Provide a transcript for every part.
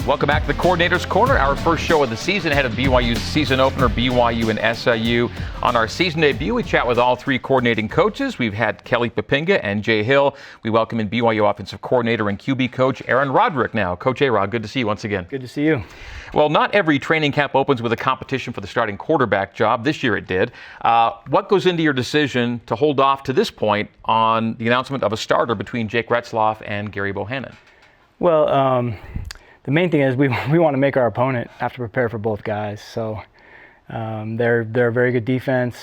Welcome back to the Coordinator's Corner, our first show of the season ahead of BYU's season opener, BYU and SIU. On our season debut, we chat with all three coordinating coaches. We've had Kelly Papinga and Jay Hill. We welcome in BYU offensive coordinator and QB coach Aaron Roderick now. Coach A-Rod, good to see you once again. Good to see you. Well, not every training camp opens with a competition for the starting quarterback job. This year it did. What goes into your decision to hold off to this point on the announcement of a starter between Jake Retzloff and Gary Bohannon? Well, the main thing is we want to make our opponent have to prepare for both guys. So they're a very good defense.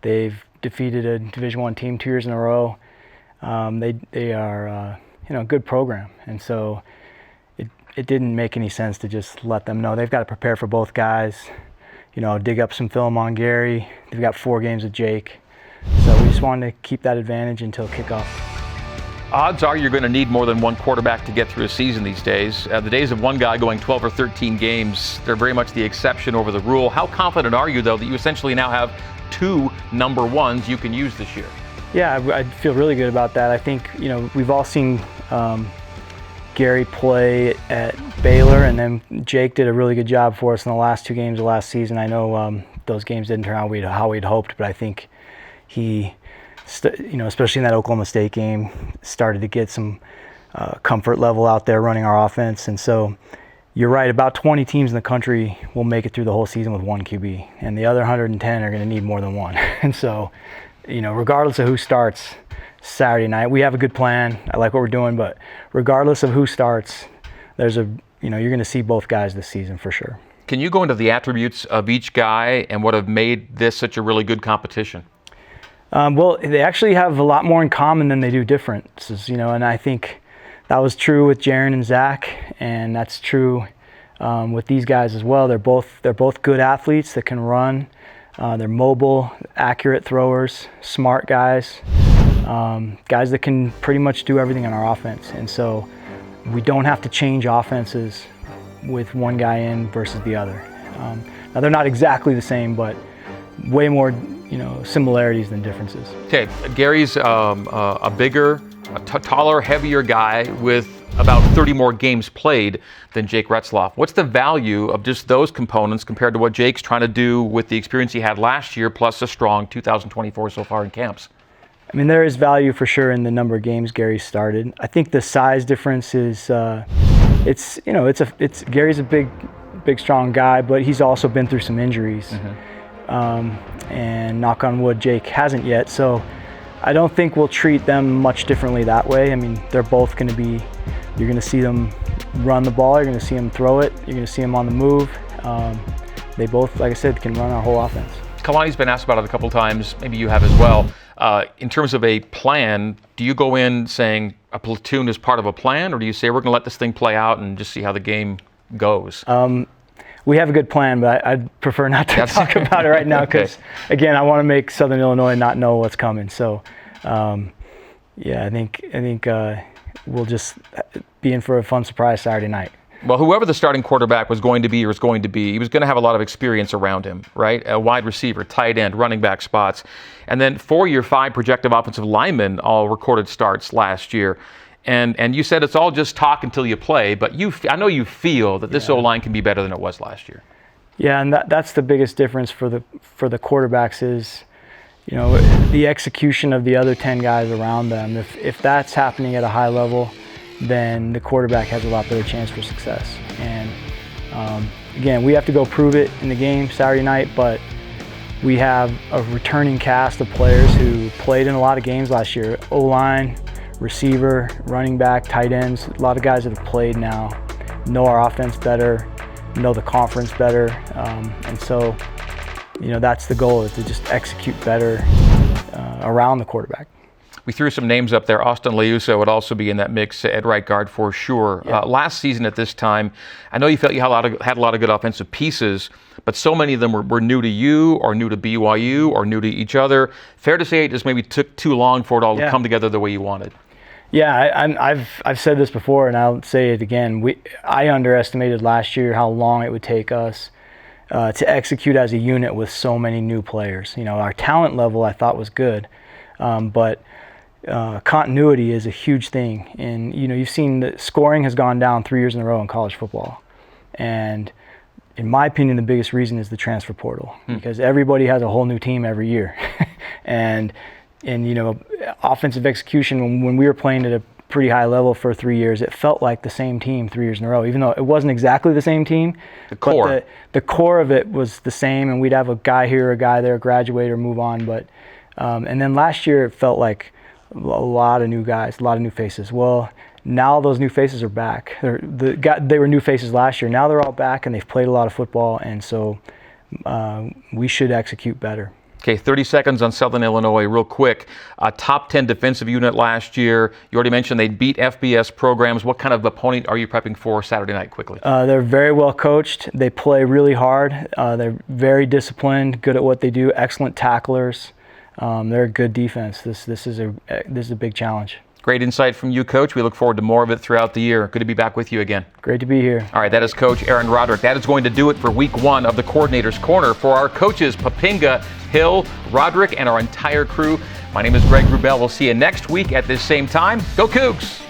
They've defeated a Division I team 2 years in a row. They are a good program, and so it didn't make any sense to just let them know they've got to prepare for both guys. Dig up some film on Gary. They've got 4 games with Jake, so we just wanted to keep that advantage until kickoff. Odds are you're going to need more than one quarterback to get through a season these days. The days of one guy going 12 or 13 games, they're very much the exception over the rule. How confident are you, though, that you essentially now have 2 number ones you can use this year? Yeah, I feel really good about that. I think, we've all seen Gary play at Baylor, and then Jake did a really good job for us in the last 2 games of last season. I know those games didn't turn out how we'd hoped, but I think he especially in that Oklahoma State game, started to get some comfort level out there running our offense. And so you're right, about 20 teams in the country will make it through the whole season with 1 QB, and the other 110 are going to need more than 1. And so, regardless of who starts Saturday night, we have a good plan. I like what we're doing, but regardless of who starts, there's you're going to see both guys this season for sure. Can you go into the attributes of each guy and what have made this such a really good competition? Well, they actually have a lot more in common than they do differences, and I think that was true with Jaron and Zach, and that's true with these guys as well. They're both good athletes that can run. They're mobile, accurate throwers, smart guys, guys that can pretty much do everything on our offense. And so we don't have to change offenses with one guy in versus the other. Now they're not exactly the same, but way more similarities than differences. Okay, Gary's a bigger, taller, heavier guy with about 30 more games played than Jake Retzloff. What's the value of just those components compared to what Jake's trying to do with the experience he had last year, plus a strong 2024 so far in camps? I mean, there is value for sure in the number of games Gary started. I think the size difference is, Gary's a big, strong guy, but he's also been through some injuries. Mm-hmm. And knock on wood, Jake hasn't yet. So I don't think we'll treat them much differently that way. I mean, they're both going to be, you're going to see them run the ball, you're going to see them throw it, you're going to see them on the move. They both, like I said, can run our whole offense. Kalani's been asked about it a couple times, maybe you have as well. In terms of a plan, do you go in saying a platoon is part of a plan, or do you say we're going to let this thing play out and just see how the game goes? We have a good plan, but I'd prefer not to talk about it right now because, again, I want to make Southern Illinois not know what's coming. So, I think we'll just be in for a fun surprise Saturday night. Well, whoever the starting quarterback was going to be or is going to be, he was going to have a lot of experience around him, right? A wide receiver, tight end, running back spots. And then 4 of your 5 projected offensive linemen all recorded starts last year. And you said it's all just talk until you play, but I know you feel that this O-line can be better than it was last year. Yeah, and that's the biggest difference for the quarterbacks is, the execution of the other 10 guys around them. If that's happening at a high level, then the quarterback has a lot better chance for success. And again, we have to go prove it in the game Saturday night, but we have a returning cast of players who played in a lot of games last year. O-line, receiver, running back, tight ends, a lot of guys that have played now, know our offense better, know the conference better, and so that's the goal, is to just execute better around the quarterback. We threw some names up there. Austin Liuso would also be in that mix at right guard for sure. Yeah. Last season at this time, I know you felt you had a lot of good offensive pieces, but so many of them were new to you or new to BYU or new to each other. Fair to say it just maybe took too long for it all to come together the way you wanted. Yeah, I've said this before, and I'll say it again. I underestimated last year how long it would take us to execute as a unit with so many new players. Our talent level I thought was good, but continuity is a huge thing. And, you've seen that scoring has gone down 3 years in a row in college football. And in my opinion, the biggest reason is the transfer portal, because everybody has a whole new team every year. and offensive execution, when we were playing at a pretty high level for 3 years, it felt like the same team 3 years in a row, even though it wasn't exactly the same team. The core. But the core of it was the same, and we'd have a guy here, a guy there, graduate or move on. But and then last year, it felt like a lot of new guys, a lot of new faces. Well, now those new faces are back. They were new faces last year. Now they're all back, and they've played a lot of football, and so we should execute better. Okay, 30 seconds on Southern Illinois, real quick. Top 10 defensive unit last year. You already mentioned they beat FBS programs. What kind of opponent are you prepping for Saturday night, quickly? They're very well coached. They play really hard. They're very disciplined, good at what they do, excellent tacklers. They're a good defense. This is a big challenge. Great insight from you, Coach. We look forward to more of it throughout the year. Good to be back with you again. Great to be here. All right, that is Coach Aaron Roderick. That is going to do it for week 1 of the Coordinator's Corner. For our coaches, Papinga, Hill, Roderick, and our entire crew, my name is Greg Wrubell. We'll see you next week at this same time. Go Cougs!